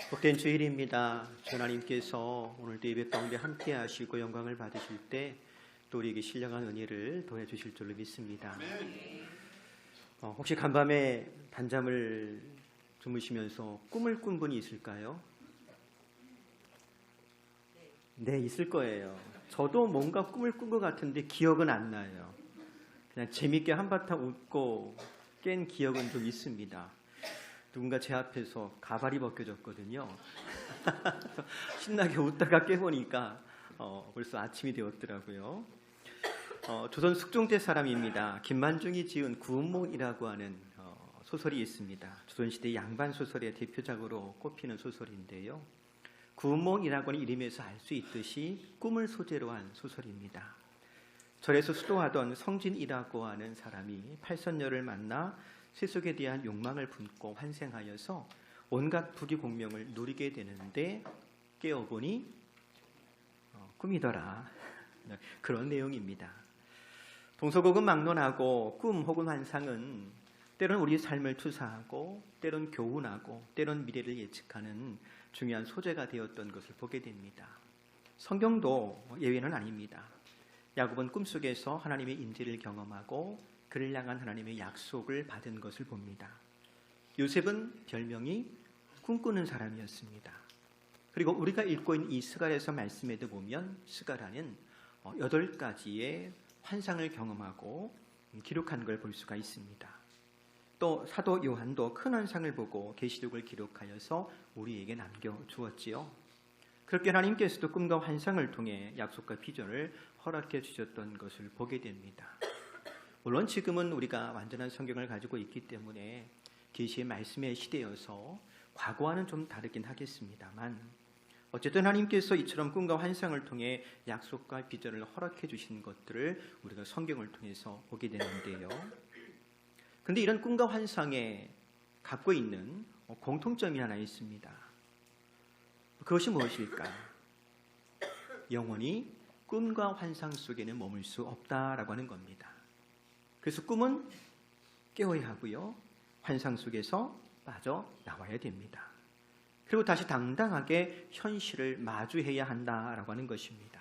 복된 주일입니다. 주 하나님께서 오늘도 예배 가운데 함께 하시고 영광을 받으실 때 또 우리에게 신령한 은혜를 더해 주실 줄로 믿습니다. 혹시 간밤에 단잠을 주무시면서 꿈을 꾼 분이 있을까요? 네, 있을 거예요. 저도 뭔가 꿈을 꾼 것 같은데 기억은 안 나요. 그냥 재밌게 한바탕 웃고 깬 기억은 좀 있습니다. 누군가 제 앞에서 가발이 벗겨졌거든요. 신나게 웃다가 깨보니까 벌써 아침이 되었더라고요. 조선 숙종때 사람입니다. 김만중이 지은 구운몽이라고 하는 소설이 있습니다. 조선시대 양반 소설의 대표작으로 꼽히는 소설인데요. 구운몽이라고 하는 이름에서 알 수 있듯이 꿈을 소재로 한 소설입니다. 절에서 수도하던 성진이라고 하는 사람이 팔선녀를 만나 세속에 대한 욕망을 품고 환생하여서 온갖 부귀공명을 누리게 되는데 깨어보니 꿈이더라. 그런 내용입니다. 동서고금 막론하고 꿈 혹은 환상은 때론 우리 삶을 투사하고 때론 교훈하고 때론 미래를 예측하는 중요한 소재가 되었던 것을 보게 됩니다. 성경도 예외는 아닙니다. 야곱은 꿈속에서 하나님의 임재를 경험하고 그를 향한 하나님의 약속을 받은 것을 봅니다. 요셉은 별명이 꿈꾸는 사람이었습니다. 그리고 우리가 읽고 있는 이 스가랴서 말씀에도 보면 스가랴는 8가지의 환상을 경험하고 기록한 걸 볼 수가 있습니다. 또 사도 요한도 큰 환상을 보고 계시록을 기록하여서 우리에게 남겨주었지요. 그렇게 하나님께서도 꿈과 환상을 통해 약속과 비전을 허락해 주셨던 것을 보게 됩니다. 물론 지금은 우리가 완전한 성경을 가지고 있기 때문에 계시의 말씀의 시대여서 과거와는 좀 다르긴 하겠습니다.만 어쨌든 하나님께서 이처럼 꿈과 환상을 통해 약속과 비전을 허락해 주신 것들을 우리가 성경을 통해서 보게 되는데요. 그런데 이런 꿈과 환상에 갖고 있는 공통점이 하나 있습니다. 그것이 무엇일까? 영원히 꿈과 환상 속에는 머물 수 없다라고 하는 겁니다. 그래서 꿈은 깨어야 하고요. 환상 속에서 빠져나와야 됩니다. 그리고 다시 당당하게 현실을 마주해야 한다라고 하는 것입니다.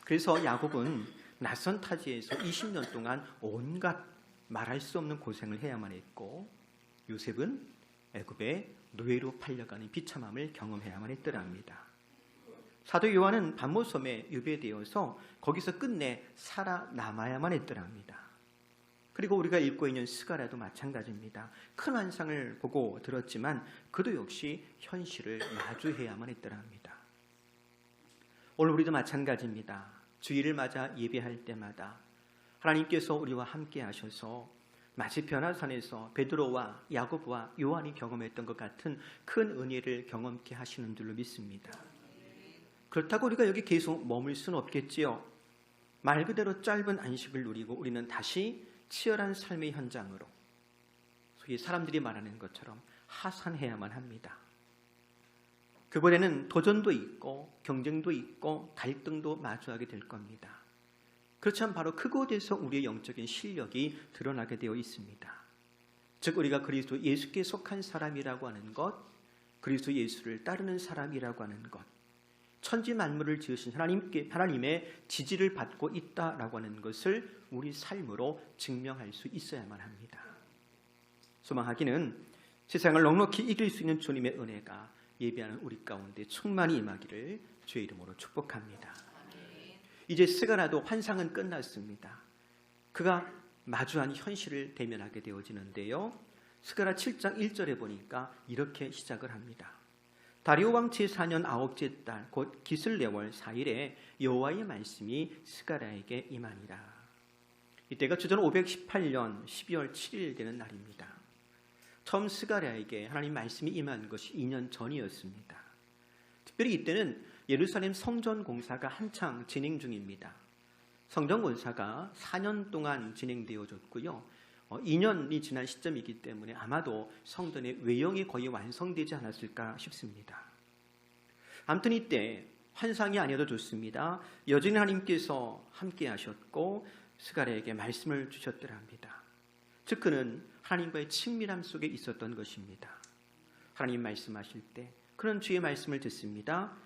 그래서 야곱은 낯선 타지에서 20년 동안 온갖 말할 수 없는 고생을 해야만 했고 요셉은 애굽의 노예로 팔려가는 비참함을 경험해야만 했더랍니다. 사도 요한은 반모섬에 유배되어서 거기서 끝내 살아남아야만 했더랍니다. 그리고 우리가 읽고 있는 스가랴도 마찬가지입니다. 큰 환상을 보고 들었지만 그도 역시 현실을 마주해야만 했더랍니다. 오늘 우리도 마찬가지입니다. 주일을 맞아 예배할 때마다 하나님께서 우리와 함께 하셔서 마치 변화산에서 베드로와 야고보와 요한이 경험했던 것 같은 큰 은혜를 경험케 하시는 줄로 믿습니다. 그렇다고 우리가 여기 계속 머물 수는 없겠지요. 말 그대로 짧은 안식을 누리고 우리는 다시 치열한 삶의 현장으로 소위 사람들이 말하는 것처럼 하산해야만 합니다. 그번에는 도전도 있고 경쟁도 있고 갈등도 마주하게 될 겁니다. 그렇지만 바로 그곳에서 우리의 영적인 실력이 드러나게 되어 있습니다. 즉 우리가 그리스도 예수께 속한 사람이라고 하는 것, 그리스도 예수를 따르는 사람이라고 하는 것, 천지 만물을 지으신 하나님의 지지를 받고 있다라고 하는 것을 우리 삶으로 증명할 수 있어야만 합니다. 소망하기는 세상을 넉넉히 이길 수 있는 주님의 은혜가 예배하는 우리 가운데 충만히 임하기를 주의 이름으로 축복합니다. 이제 스가랴도 환상은 끝났습니다. 그가 마주한 현실을 대면하게 되어지는데요. 스가랴 7장 1절에 보니까 이렇게 시작을 합니다. 다리오 왕 제4년 9째 달 곧 기슬레월 4일에 여호와의 말씀이 스가랴에게 임하니라. 이때가 주전 518년 12월 7일 되는 날입니다. 처음 스가랴에게 하나님 말씀이 임한 것이 2년 전이었습니다. 특별히 이때는 예루살렘 성전 공사가 한창 진행 중입니다. 성전 공사가 4년 동안 진행되어졌고요. 2년이 지난 시점이기 때문에 아마도 성전의 외형이 거의 완성되지 않았을까 싶습니다. 아무튼 이때 환상이 아니어도 좋습니다. 여전히 하나님께서 함께 하셨고 스가랴에게 말씀을 주셨더랍니다. 즉 그는 하나님과의 친밀함 속에 있었던 것입니다. 하나님 말씀하실 때 그런 주의 말씀을 듣습니다.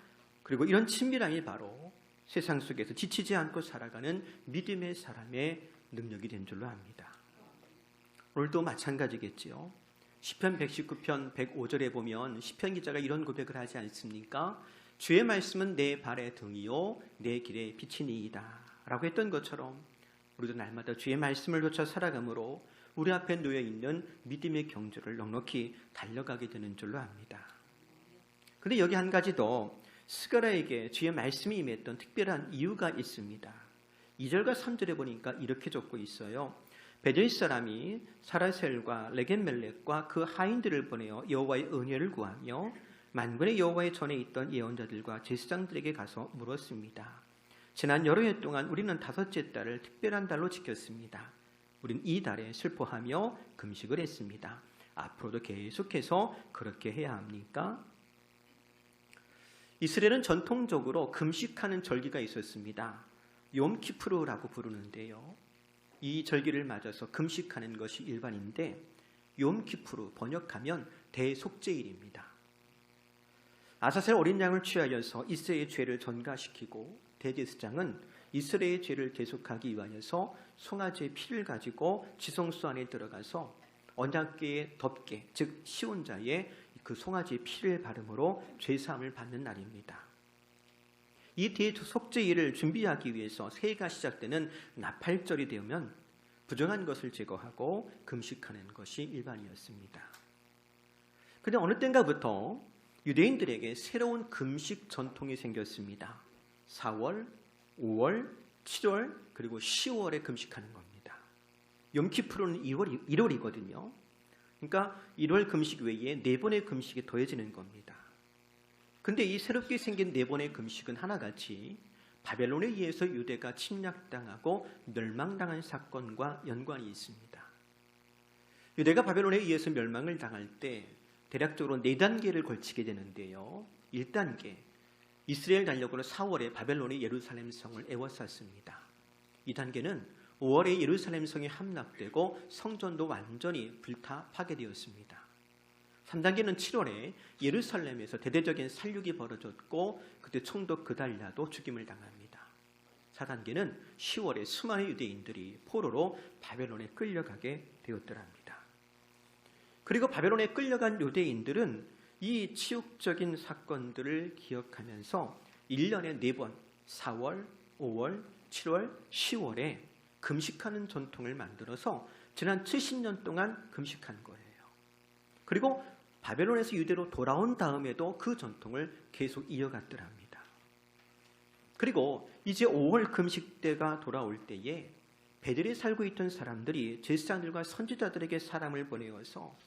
그리고 이런 친밀함이 바로 세상 속에서 지치지 않고 살아가는 믿음의 사람의 능력이 된 줄로 압니다. 오늘도 마찬가지겠지요. 시편 119편 105절에 보면 시편 기자가 이런 고백을 하지 않습니까? 주의 말씀은 내 발의 등이요 내 길의 빛이니이다 라고 했던 것처럼 우리도 날마다 주의 말씀을 쫓아 살아가므로 우리 앞에 놓여있는 믿음의 경주를 넉넉히 달려가게 되는 줄로 압니다. 그런데 여기 한 가지 더 스가랴에게 주의 말씀이 임했던 특별한 이유가 있습니다. 2절과 3절에 보니까 이렇게 적고 있어요. 베델 사람이 사라셀과 레겐멜렉과 그 하인들을 보내어 여호와의 은혜를 구하며 만군의 여호와의 전에 있던 예언자들과 제사장들에게 가서 물었습니다. 지난 여러 해 동안 우리는 다섯째 달을 특별한 달로 지켰습니다. 우린 이 달에 슬퍼하며 금식을 했습니다. 앞으로도 계속해서 그렇게 해야 합니까? 이스라엘은 전통적으로 금식하는 절기가 있었습니다. 욤키푸르라고 부르는데요. 이 절기를 맞아서 금식하는 것이 일반인데 욤키푸르 번역하면 대속죄일입니다. 아사셀 어린 양을 취하여서 이스라엘의 죄를 전가시키고 대제사장은 이스라엘의 죄를 대속하기 위하여서 송아지의 피를 가지고 지성소 안에 들어가서 언약궤의 덮개, 즉 시온자의 그 송아지의 피를 바름으로 죄사함을 받는 날입니다. 이 대속죄일을 준비하기 위해서 새해가 시작되는 나팔절이 되면 부정한 것을 제거하고 금식하는 것이 일반이었습니다. 그런데 어느 때인가부터 유대인들에게 새로운 금식 전통이 생겼습니다. 4월, 5월, 7월 그리고 10월에 금식하는 겁니다. 욤키푸르는 1월이거든요. 그러니까 1월 금식 외에 4번의 금식이 더해지는 겁니다. 근데 이 새롭게 생긴 4번의 금식은 하나같이 바벨론에 의해서 유대가 침략당하고 멸망당한 사건과 연관이 있습니다. 유대가 바벨론에 의해서 멸망을 당할 때 대략적으로 4단계를 걸치게 되는데요. 1단계, 이스라엘 전력으로 4월에 바벨론의 예루살렘 성을 에워쌌습니다. 2단계는 5월에 예루살렘 성이 함락되고 성전도 완전히 불타 파괴되었습니다. 3단계는 7월에 예루살렘에서 대대적인 살육이 벌어졌고 그때 총독 그달랴도 죽임을 당합니다. 4단계는 10월에 수많은 유대인들이 포로로 바벨론에 끌려가게 되었더랍니다. 그리고 바벨론에 끌려간 유대인들은 이 치욕적인 사건들을 기억하면서 1년에 4번 4월, 5월, 7월, 10월에 금식하는 전통을 만들어서 지난 70년 동안 금식한 거예요. 그리고 바벨론에서 유대로 돌아온 다음에도 그 전통을 계속 이어갔더랍니다. 그리고 이제 5월 금식 때가 돌아올 때에 베델에 살고 있던 사람들이 제사장들과 선지자들에게 사람을 보내어서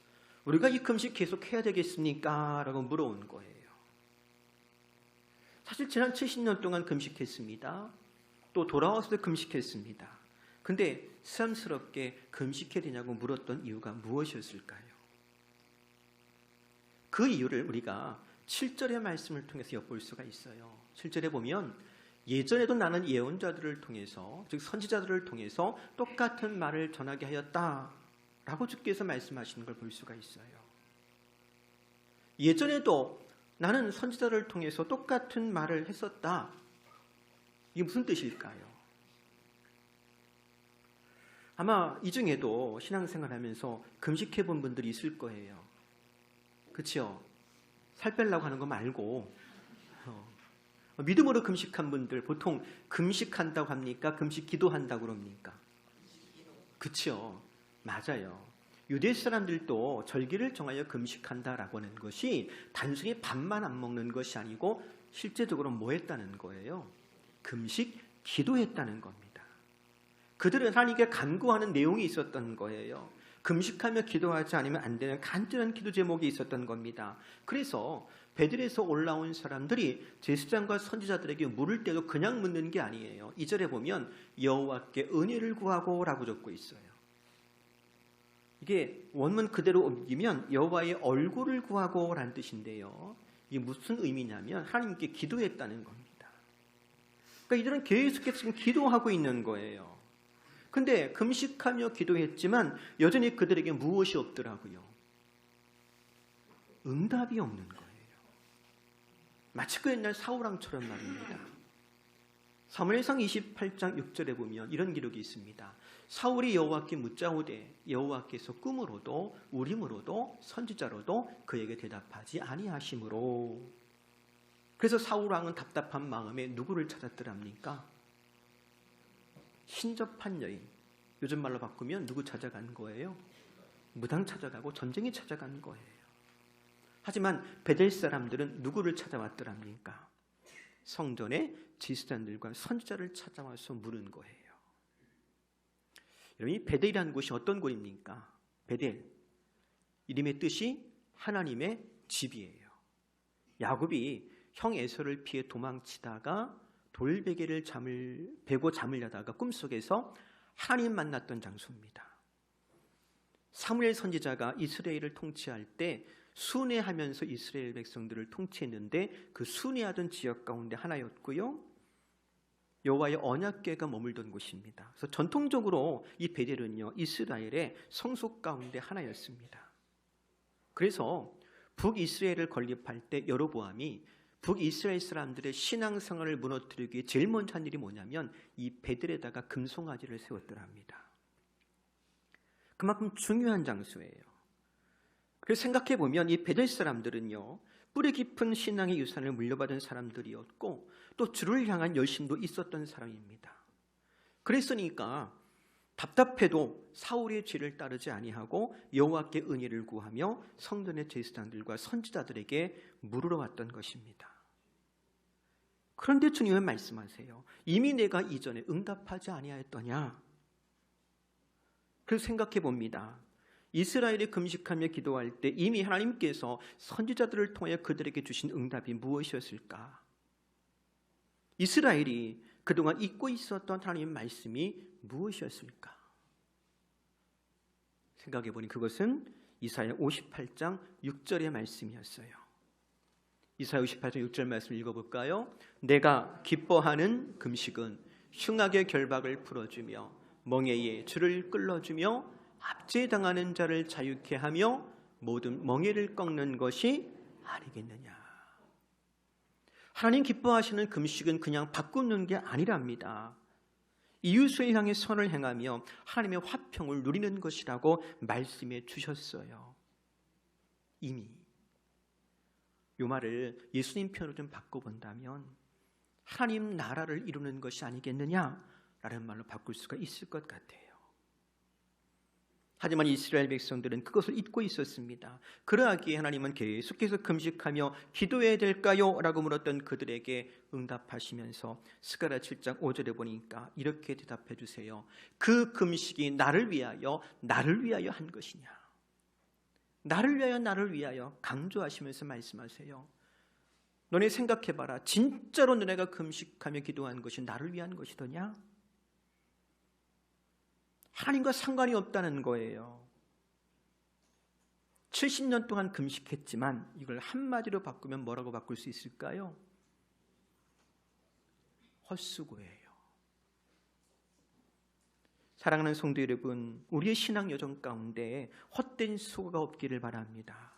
우리가 이 금식 계속 해야 되겠습니까? 라고 물어온 거예요. 사실 지난 70년 동안 금식했습니다. 또 돌아와서도 금식했습니다. 근데 새삼스럽게 금식해야 되냐고 물었던 이유가 무엇이었을까요? 그 이유를 우리가 7절의 말씀을 통해서 엿볼 수가 있어요. 7절에 보면 예전에도 나는 예언자들을 통해서 즉 선지자들을 통해서 똑같은 말을 전하게 하였다라고 주께서 말씀하시는 걸 볼 수가 있어요. 예전에도 나는 선지자를 통해서 똑같은 말을 했었다. 이게 무슨 뜻일까요? 아마 이 중에도 신앙생활하면서 금식해 본 분들이 있을 거예요. 그렇죠? 살 빼려고 하는 거 말고 믿음으로 금식한 분들 보통 금식한다고 합니까? 금식 기도한다고 그럽니까? 그렇죠? 맞아요. 유대 사람들도 절기를 정하여 금식한다라고 하는 것이 단순히 밥만 안 먹는 것이 아니고 실제적으로 뭐 했다는 거예요? 금식, 기도했다는 겁니다. 그들은 하나님께 간구하는 내용이 있었던 거예요. 금식하며 기도하지 않으면 안 되는 간절한 기도 제목이 있었던 겁니다. 그래서 베들에서 올라온 사람들이 제사장과 선지자들에게 물을 때도 그냥 묻는 게 아니에요. 2절에 보면 여호와께 은혜를 구하고 라고 적고 있어요. 이게 원문 그대로 옮기면 여호와의 얼굴을 구하고 라는 뜻인데요. 이게 무슨 의미냐면 하나님께 기도했다는 겁니다. 그러니까 이들은 계속해서 지금 기도하고 있는 거예요. 근데 금식하며 기도했지만 여전히 그들에게 무엇이 없더라고요. 응답이 없는 거예요. 마치 그 옛날 사울왕처럼 말입니다. 사무엘상 28장 6절에 보면 이런 기록이 있습니다. 사울이 여호와께 묻자오되 여호와께서 꿈으로도 우림으로도 선지자로도 그에게 대답하지 아니하심으로. 그래서 사울왕은 답답한 마음에 누구를 찾았더랍니까? 신접한 여인, 요즘 말로 바꾸면 누구 찾아간 거예요? 무당 찾아가고 전쟁이 찾아간 거예요. 하지만 베델 사람들은 누구를 찾아왔더랍니까? 성전의 지휘관들과 선지자를 찾아와서 물은 거예요. 여러분, 이 베델이라는 곳이 어떤 곳입니까? 베델, 이름의 뜻이 하나님의 집이에요. 야곱이 형 에서를 피해 도망치다가 돌베개를 베고 잠을 자다가 꿈속에서 하나님 만났던 장소입니다. 사무엘 선지자가 이스라엘을 통치할 때 순회하면서 이스라엘 백성들을 통치했는데 그 순회하던 지역 가운데 하나였고요. 여호와의 언약궤가 머물던 곳입니다. 그래서 전통적으로 이 베델은요, 이스라엘의 성소 가운데 하나였습니다. 그래서 북이스라엘을 건립할 때 여로보암이 북이스라엘 사람들의 신앙생활을 무너뜨리기 위해 제일 먼저 한 일이 뭐냐면 이 베델에다가 금송아지를 세웠더랍니다. 그만큼 중요한 장소예요. 그래서 생각해 보면 이 베델 사람들은요, 뿌리 깊은 신앙의 유산을 물려받은 사람들이었고 또 주를 향한 열심도 있었던 사람입니다. 그랬으니까 답답해도 사울의 죄를 따르지 아니하고 여호와께 은혜를 구하며 성전의 제사장들과 선지자들에게 물으러 왔던 것입니다. 그런데 주님은 말씀하세요. 이미 내가 이전에 응답하지 아니하였더냐? 그래서 생각해 봅니다. 이스라엘이 금식하며 기도할 때 이미 하나님께서 선지자들을 통해 그들에게 주신 응답이 무엇이었을까? 이스라엘이 그동안 잊고 있었던 하나님의 말씀이 무엇이었을까? 생각해 보니 그것은 이사야 58장 6절의 말씀이었어요. 이사야 58장 6절 말씀 읽어볼까요? 내가 기뻐하는 금식은 흉악의 결박을 풀어주며 멍에의 줄을 끌어주며 압제당하는 자를 자유케 하며 모든 멍에를 꺾는 것이 아니겠느냐. 하나님 기뻐하시는 금식은 그냥 바꾸는 게 아니랍니다. 이웃을 향해 선을 행하며 하나님의 화평을 누리는 것이라고 말씀해 주셨어요. 이미 이 말을 예수님 편으로 좀 바꿔본다면 하나님 나라를 이루는 것이 아니겠느냐라는 말로 바꿀 수가 있을 것 같아요. 하지만 이스라엘 백성들은 그것을 잊고 있었습니다. 그러하기에 하나님은 계속해서 금식하며 기도해야 될까요? 라고 물었던 그들에게 응답하시면서 스가랴 7장 5절에 보니까 이렇게 대답해 주세요. 그 금식이 나를 위하여 한 것이냐. 나를 위하여 강조하시면서 말씀하세요. 너네 생각해봐라. 진짜로 너네가 금식하며 기도한 것이 나를 위한 것이더냐? 하나님과 상관이 없다는 거예요. 70년 동안 금식했지만 이걸 한마디로 바꾸면 뭐라고 바꿀 수 있을까요? 헛수고예요. 사랑하는 성도 여러분, 우리의 신앙 여정 가운데 헛된 수고가 없기를 바랍니다.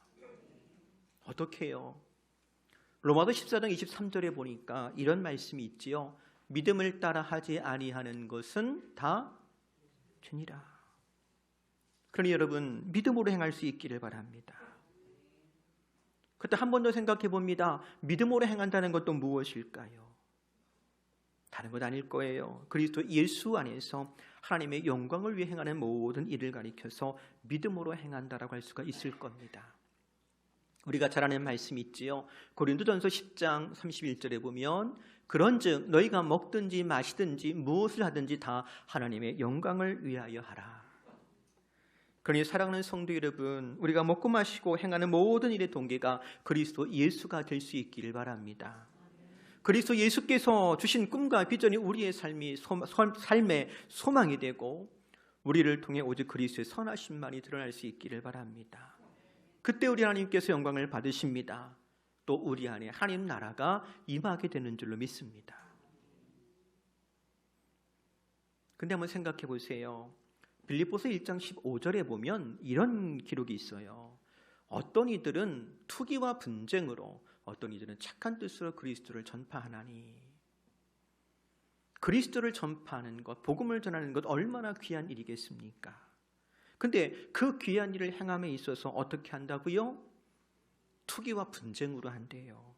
어떻게 해요? 로마서 14장 23절에 보니까 이런 말씀이 있지요. 믿음을 따라 하지 아니하는 것은 다 죄니라. 그러니 여러분, 믿음으로 행할 수 있기를 바랍니다. 그때 한 번 더 생각해 봅니다. 믿음으로 행한다는 것도 무엇일까요? 다른 것 아닐 거예요. 그리스도 예수 안에서 하나님의 영광을 위해 행하는 모든 일을 가리켜서 믿음으로 행한다라고 할 수가 있을 겁니다. 우리가 잘 아는 말씀이 있지요. 고린도전서 10장 31절에 보면 그런즉 너희가 먹든지 마시든지 무엇을 하든지 다 하나님의 영광을 위하여 하라. 그러니 사랑하는 성도 여러분, 우리가 먹고 마시고 행하는 모든 일의 동기가 그리스도 예수가 될 수 있기를 바랍니다. 그리스도 예수께서 주신 꿈과 비전이 우리의 삶의 소망이 되고 우리를 통해 오직 그리스도의 선하심만이 드러날 수 있기를 바랍니다. 그때 우리 하나님께서 영광을 받으십니다. 또 우리 안에 하나님 나라가 임하게 되는 줄로 믿습니다. 근데 한번 생각해 보세요. 빌립보서 1장 15절에 보면 이런 기록이 있어요. 어떤 이들은 투기와 분쟁으로 어떤 이들은 착한 뜻으로 그리스도를 전파하나니, 그리스도를 전파하는 것, 복음을 전하는 것 얼마나 귀한 일이겠습니까? 근데 그 귀한 일을 행함에 있어서 어떻게 한다고요? 투기와 분쟁으로 한대요.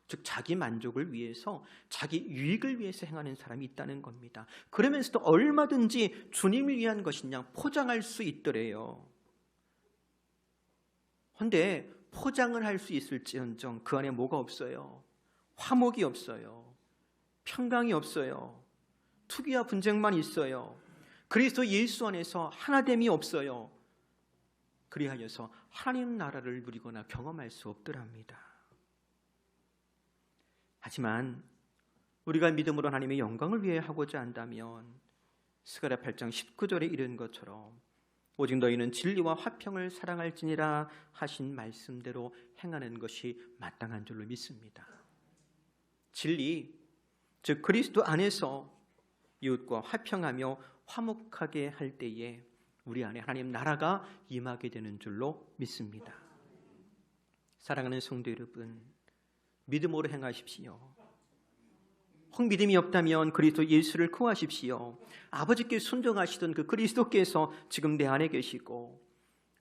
즉 자기 만족을 위해서, 자기 유익을 위해서 행하는 사람이 있다는 겁니다. 그러면서도 얼마든지 주님을 위한 것이냐 포장할 수 있더래요. 그런데 포장을 할 수 있을지언정 그 안에 뭐가 없어요? 화목이 없어요. 평강이 없어요. 투기와 분쟁만 있어요. 그리스도 예수 안에서 하나됨이 없어요. 그리하여서 하나님 나라를 누리거나 경험할 수 없더랍니다. 하지만 우리가 믿음으로 하나님의 영광을 위해 하고자 한다면 스가랴 8장 19절에 이른 것처럼 오직 너희는 진리와 화평을 사랑할지니라 하신 말씀대로 행하는 것이 마땅한 줄로 믿습니다. 진리, 즉 그리스도 안에서 이웃과 화평하며 화목하게 할 때에 우리 안에 하나님 나라가 임하게 되는 줄로 믿습니다. 사랑하는 성도 여러분, 믿음으로 행하십시오. 혹 믿음이 없다면 그리스도 예수를 구하십시오. 아버지께 순종하시던 그 그리스도께서 지금 내 안에 계시고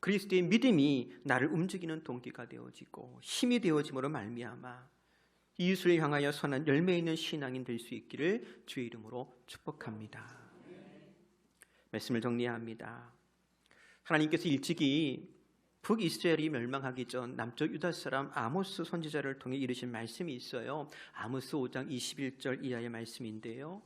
그리스도의 믿음이 나를 움직이는 동기가 되어지고 힘이 되어짐으로 말미암아 이웃을 향하여 선한 열매 있는 신앙인 될 수 있기를 주의 이름으로 축복합니다. 말씀을 정리합니다. 하나님께서 일찍이 북이스라엘이 멸망하기 전 남쪽 유다 사람 아모스 선지자를 통해 이르신 말씀이 있어요. 아모스 5장 21절 이하의 말씀인데요.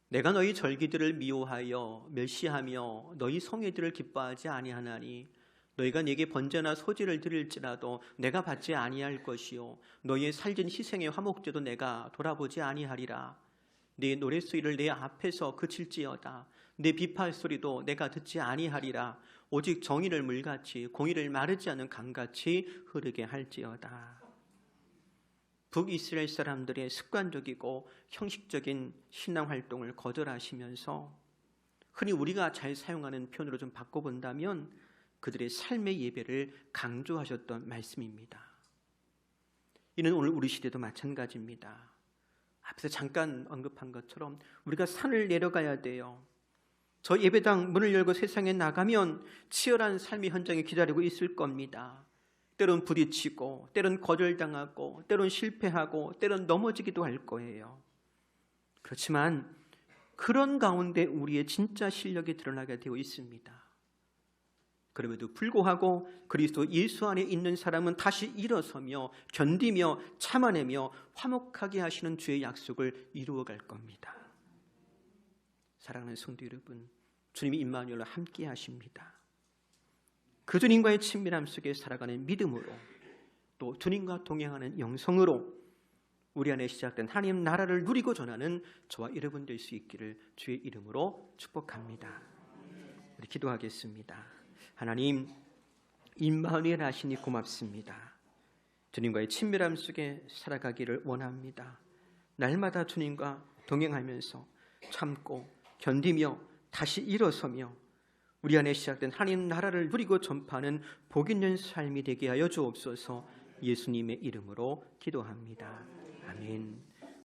내가 너희 절기들을 미워하여 멸시하며 너희 성회들을 기뻐하지 아니하나니 너희가 내게 번제나 소제를 드릴지라도 내가 받지 아니할 것이요 너희의 살진 희생의 화목제도 내가 돌아보지 아니하리라. 네 노랫소리를 내 앞에서 그칠지어다. 내 비팔 소리도 내가 듣지 아니하리라. 오직 정의를 물같이 공의를 마르지 않은 강같이 흐르게 할지어다. 북이스라엘 사람들의 습관적이고 형식적인 신앙활동을 거절하시면서 흔히 우리가 잘 사용하는 표현으로 좀 바꿔본다면 그들의 삶의 예배를 강조하셨던 말씀입니다. 이는 오늘 우리 시대도 마찬가지입니다. 앞에서 잠깐 언급한 것처럼 우리가 산을 내려가야 돼요. 저 예배당 문을 열고 세상에 나가면 치열한 삶의 현장이 기다리고 있을 겁니다. 때론 부딪히고 때론 거절당하고 때론 실패하고 때론 넘어지기도 할 거예요. 그렇지만 그런 가운데 우리의 진짜 실력이 드러나게 되어 있습니다. 그럼에도 불구하고 그리스도 예수 안에 있는 사람은 다시 일어서며 견디며 참아내며 화목하게 하시는 주의 약속을 이루어갈 겁니다. 사랑하는 성도 여러분, 주님이 임마누엘과 함께 하십니다. 그 주님과의 친밀함 속에 살아가는 믿음으로 또 주님과 동행하는 영성으로 우리 안에 시작된 하나님 나라를 누리고 전하는 저와 여러분 될 수 있기를 주의 이름으로 축복합니다. 우리 기도하겠습니다. 하나님, 임마누엘 하시니 고맙습니다. 주님과의 친밀함 속에 살아가기를 원합니다. 날마다 주님과 동행하면서 참고 견디며 다시 일어서며 우리 안에 시작된 하나님 나라를 누리고 전파하는 복 있는 삶이 되게 하여 주옵소서. 예수님의 이름으로 기도합니다. 아멘.